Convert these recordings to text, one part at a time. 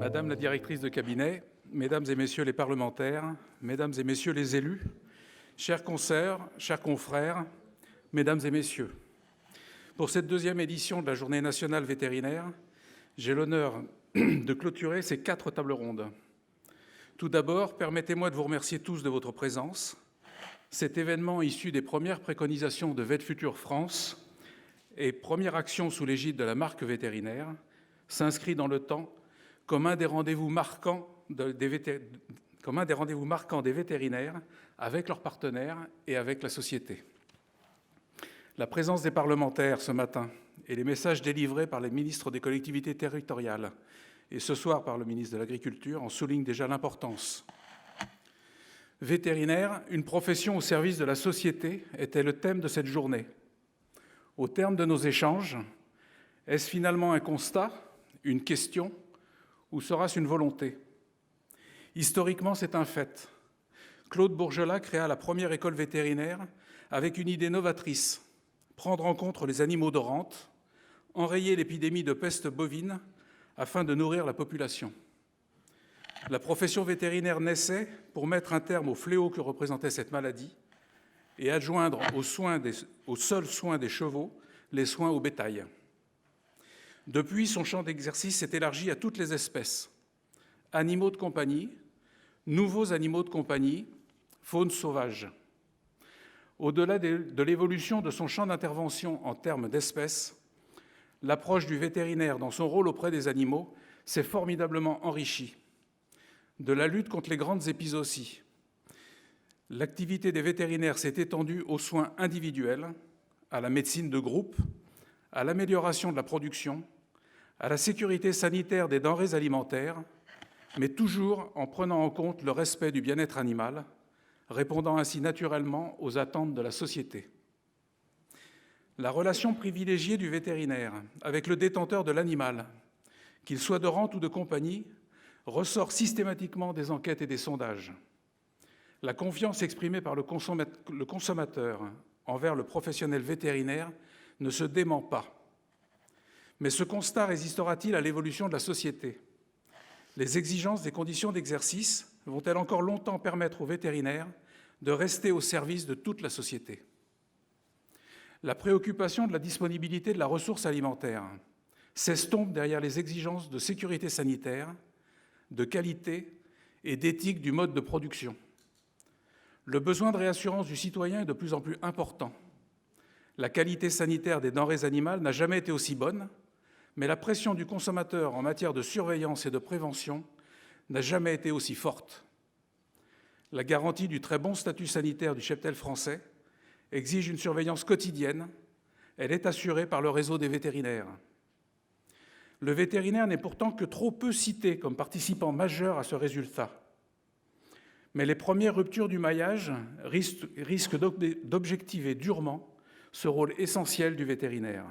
Madame la directrice de cabinet, Mesdames et Messieurs les parlementaires, Mesdames et Messieurs les élus, chers consoeurs, chers confrères, Mesdames et Messieurs, pour cette deuxième édition de la Journée nationale vétérinaire, j'ai l'honneur de clôturer ces 4 tables rondes. Tout d'abord, permettez-moi de vous remercier tous de votre présence. Cet événement issu des premières préconisations de VetFuture France et première action sous l'égide de la marque vétérinaire s'inscrit dans le temps comme un des rendez-vous marquants des vétérinaires avec leurs partenaires et avec la société. La présence des parlementaires ce matin et les messages délivrés par les ministres des collectivités territoriales et ce soir par le ministre de l'Agriculture en soulignent déjà l'importance. Vétérinaire, une profession au service de la société, était le thème de cette journée. Au terme de nos échanges, est-ce finalement un constat, une question, ou sera-ce une volonté? Historiquement, c'est un fait. Claude Bourgelat créa la première école vétérinaire avec une idée novatrice, prendre en compte les animaux de rente, enrayer l'épidémie de peste bovine afin de nourrir la population. La profession vétérinaire naissait pour mettre un terme au fléau que représentait cette maladie et adjoindre aux seuls soins des chevaux les soins au bétail. Depuis, son champ d'exercice s'est élargi à toutes les espèces, animaux de compagnie, nouveaux animaux de compagnie, faune sauvage. Au-delà de l'évolution de son champ d'intervention en termes d'espèces, l'approche du vétérinaire dans son rôle auprès des animaux s'est formidablement enrichie. De la lutte contre les grandes épizooties, l'activité des vétérinaires s'est étendue aux soins individuels, à la médecine de groupe, à l'amélioration de la production, à la sécurité sanitaire des denrées alimentaires, mais toujours en prenant en compte le respect du bien-être animal, répondant ainsi naturellement aux attentes de la société. La relation privilégiée du vétérinaire avec le détenteur de l'animal, qu'il soit de rente ou de compagnie, ressort systématiquement des enquêtes et des sondages. La confiance exprimée par le consommateur envers le professionnel vétérinaire ne se dément pas. Mais ce constat résistera-t-il à l'évolution de la société? Les exigences des conditions d'exercice vont-elles encore longtemps permettre aux vétérinaires de rester au service de toute la société? La préoccupation de la disponibilité de la ressource alimentaire s'estompe derrière les exigences de sécurité sanitaire, de qualité et d'éthique du mode de production. Le besoin de réassurance du citoyen est de plus en plus important. La qualité sanitaire des denrées animales n'a jamais été aussi bonne, mais la pression du consommateur en matière de surveillance et de prévention n'a jamais été aussi forte. La garantie du très bon statut sanitaire du cheptel français exige une surveillance quotidienne. Elle est assurée par le réseau des vétérinaires. Le vétérinaire n'est pourtant que trop peu cité comme participant majeur à ce résultat. Mais les premières ruptures du maillage risquent d'objectiver durement ce rôle essentiel du vétérinaire.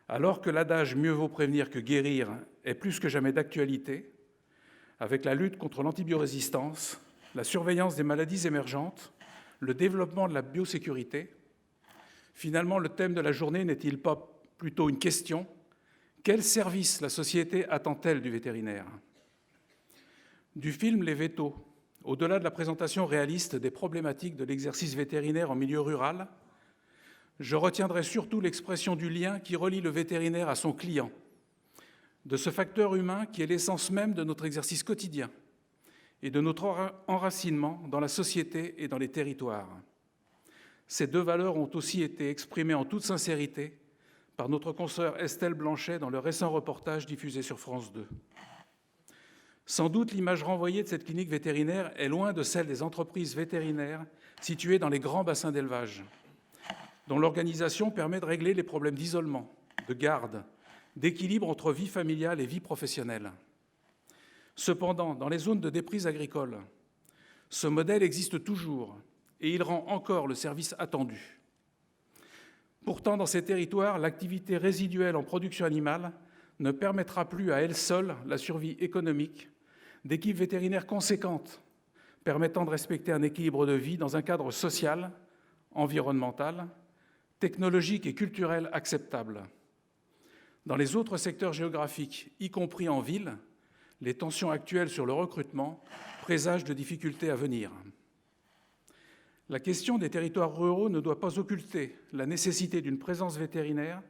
Alors que l'adage « mieux vaut prévenir que guérir » est plus que jamais d'actualité, avec la lutte contre l'antibiorésistance, la surveillance des maladies émergentes, le développement de la biosécurité, finalement le thème de la journée n'est-il pas plutôt une question? Quel service la société attend-elle du vétérinaire? Du film Les Vétos, au-delà de la présentation réaliste des problématiques de l'exercice vétérinaire en milieu rural, je retiendrai surtout l'expression du lien qui relie le vétérinaire à son client, de ce facteur humain qui est l'essence même de notre exercice quotidien et de notre enracinement dans la société et dans les territoires. Ces 2 valeurs ont aussi été exprimées en toute sincérité par notre consoeur Estelle Blanchet dans le récent reportage diffusé sur France 2. Sans doute, l'image renvoyée de cette clinique vétérinaire est loin de celle des entreprises vétérinaires situées dans les grands bassins d'élevage, dont l'organisation permet de régler les problèmes d'isolement, de garde, d'équilibre entre vie familiale et vie professionnelle. Cependant, dans les zones de déprise agricole, ce modèle existe toujours et il rend encore le service attendu. Pourtant, dans ces territoires, l'activité résiduelle en production animale ne permettra plus à elle seule la survie économique d'équipes vétérinaires conséquentes, permettant de respecter un équilibre de vie dans un cadre social, environnemental, technologique et culturel acceptable. Dans les autres secteurs géographiques, y compris en ville, Les tensions actuelles sur le recrutement présagent de difficultés à venir. La question des territoires ruraux ne doit pas occulter la nécessité d'une présence vétérinaire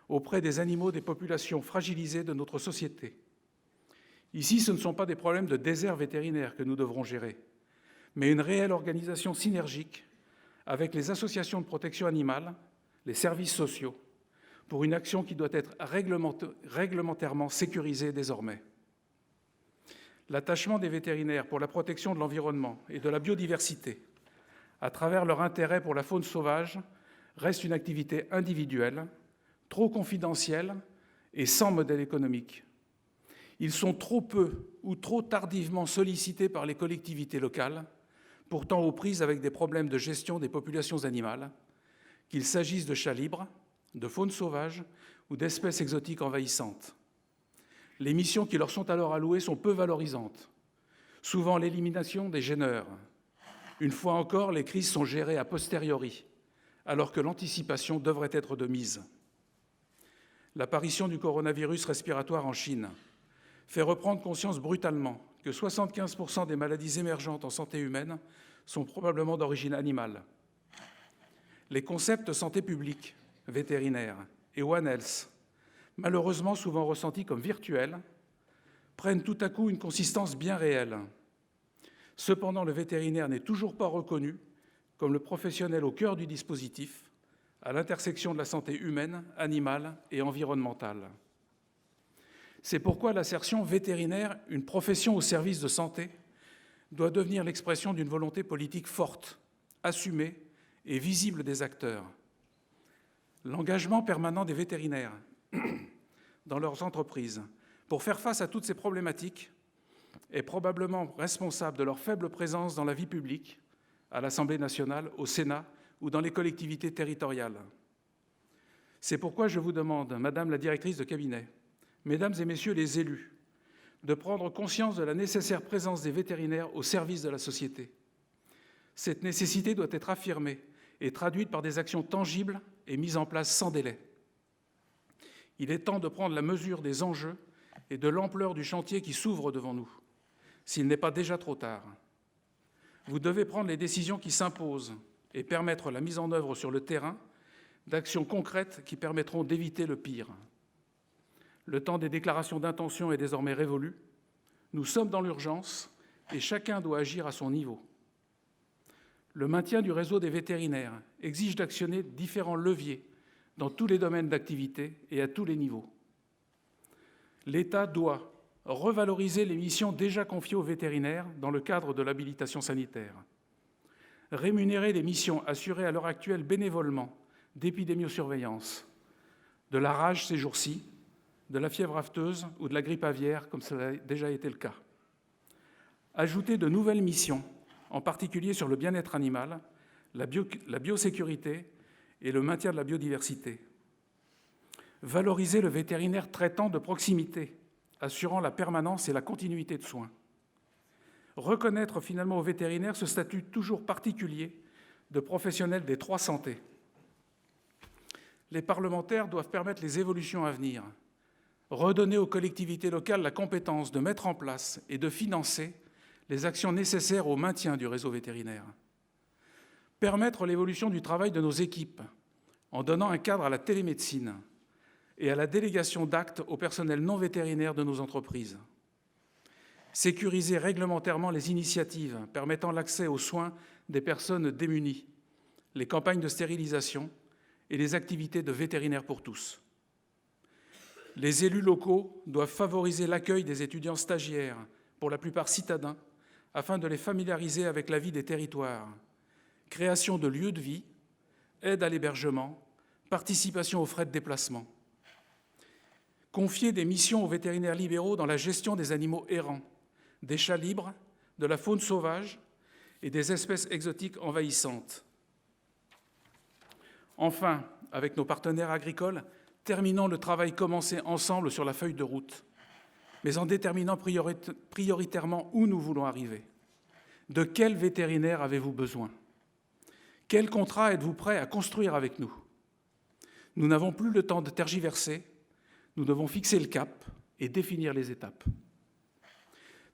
auprès des animaux des populations fragilisées de notre société. Ici, ce ne sont pas des problèmes de désert vétérinaire que nous devrons gérer, mais une réelle organisation synergique avec les associations de protection animale, les services sociaux, pour une action qui doit être réglementairement sécurisée désormais. L'attachement des vétérinaires pour la protection de l'environnement et de la biodiversité, à travers leur intérêt pour la faune sauvage, reste une activité individuelle, trop confidentielle et sans modèle économique. Ils sont trop peu ou trop tardivement sollicités par les collectivités locales, pourtant aux prises avec des problèmes de gestion des populations animales, qu'il s'agisse de chats libres, de faune sauvage ou d'espèces exotiques envahissantes. Les missions qui leur sont alors allouées sont peu valorisantes, souvent l'élimination des gêneurs. Une fois encore, les crises sont gérées a posteriori, alors que l'anticipation devrait être de mise. L'apparition du coronavirus respiratoire en Chine fait reprendre conscience brutalement que 75% des maladies émergentes en santé humaine sont probablement d'origine animale. Les concepts santé publique, vétérinaire et One Health, malheureusement souvent ressentis comme virtuels, prennent tout à coup une consistance bien réelle. Cependant, le vétérinaire n'est toujours pas reconnu comme le professionnel au cœur du dispositif, à l'intersection de la santé humaine, animale et environnementale. C'est pourquoi l'assertion vétérinaire, une profession au service de santé, doit devenir l'expression d'une volonté politique forte, assumée et visible des acteurs. L'engagement permanent des vétérinaires dans leurs entreprises pour faire face à toutes ces problématiques est probablement responsable de leur faible présence dans la vie publique, à l'Assemblée nationale, au Sénat ou dans les collectivités territoriales. C'est pourquoi je vous demande, Madame la directrice de cabinet, Mesdames et Messieurs les élus, de prendre conscience de la nécessaire présence des vétérinaires au service de la société. Cette nécessité doit être affirmée et traduite par des actions tangibles et mises en place sans délai. Il est temps de prendre la mesure des enjeux et de l'ampleur du chantier qui s'ouvre devant nous, s'il n'est pas déjà trop tard. Vous devez prendre les décisions qui s'imposent et permettre la mise en œuvre sur le terrain d'actions concrètes qui permettront d'éviter le pire. Le temps des déclarations d'intention est désormais révolu. Nous sommes dans l'urgence et chacun doit agir à son niveau. Le maintien du réseau des vétérinaires exige d'actionner différents leviers dans tous les domaines d'activité et à tous les niveaux. L'État doit revaloriser les missions déjà confiées aux vétérinaires dans le cadre de l'habilitation sanitaire, rémunérer les missions assurées à l'heure actuelle bénévolement d'épidémiosurveillance, de la rage ces jours-ci, de la fièvre afteuse ou de la grippe aviaire, comme cela a déjà été le cas. Ajouter de nouvelles missions, en particulier sur le bien-être animal, la biosécurité et le maintien de la biodiversité. Valoriser le vétérinaire traitant de proximité, assurant la permanence et la continuité de soins. Reconnaître finalement aux vétérinaires ce statut toujours particulier de professionnels des trois santés. Les parlementaires doivent permettre les évolutions à venir, redonner aux collectivités locales la compétence de mettre en place et de financer les actions nécessaires au maintien du réseau vétérinaire. Permettre l'évolution du travail de nos équipes en donnant un cadre à la télémédecine et à la délégation d'actes au personnel non vétérinaire de nos entreprises. Sécuriser réglementairement les initiatives permettant l'accès aux soins des personnes démunies, les campagnes de stérilisation et les activités de vétérinaires pour tous. Les élus locaux doivent favoriser l'accueil des étudiants stagiaires, pour la plupart citadins, afin de les familiariser avec la vie des territoires. Création de lieux de vie, aide à l'hébergement, participation aux frais de déplacement. Confier des missions aux vétérinaires libéraux dans la gestion des animaux errants, des chats libres, de la faune sauvage et des espèces exotiques envahissantes. Enfin, avec nos partenaires agricoles, terminons le travail commencé ensemble sur la feuille de route, mais en déterminant prioritairement où nous voulons arriver. De quel vétérinaire avez-vous besoin? Quel contrat êtes-vous prêt à construire avec nous? Nous n'avons plus le temps de tergiverser, nous devons fixer le cap et définir les étapes.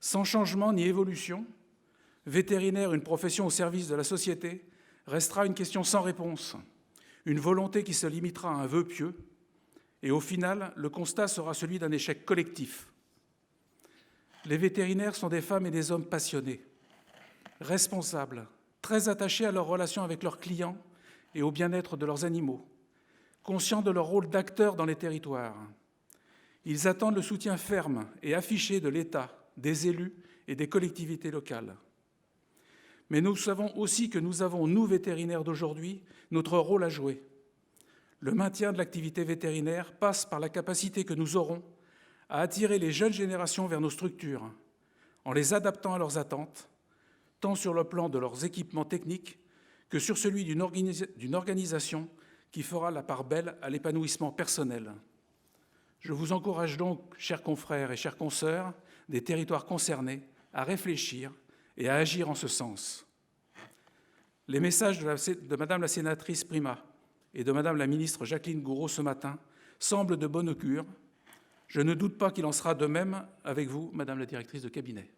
Sans changement ni évolution, vétérinaire, une profession au service de la société, restera une question sans réponse, une volonté qui se limitera à un vœu pieux, et au final, le constat sera celui d'un échec collectif. Les vétérinaires sont des femmes et des hommes passionnés, responsables, très attachés à leur relation avec leurs clients et au bien-être de leurs animaux, conscients de leur rôle d'acteurs dans les territoires. Ils attendent le soutien ferme et affiché de l'État, des élus et des collectivités locales. Mais nous savons aussi que nous avons, nous vétérinaires d'aujourd'hui, notre rôle à jouer. Le maintien de l'activité vétérinaire passe par la capacité que nous aurons à attirer les jeunes générations vers nos structures, en les adaptant à leurs attentes, tant sur le plan de leurs équipements techniques que sur celui d'une organisation qui fera la part belle à l'épanouissement personnel. Je vous encourage donc, chers confrères et chères consoeurs des territoires concernés, à réfléchir et à agir en ce sens. Les messages de Madame la sénatrice Primas et de Madame la ministre Jacqueline Gourault ce matin semblent de bon augure. Je ne doute pas qu'il en sera de même avec vous, Madame la directrice de cabinet.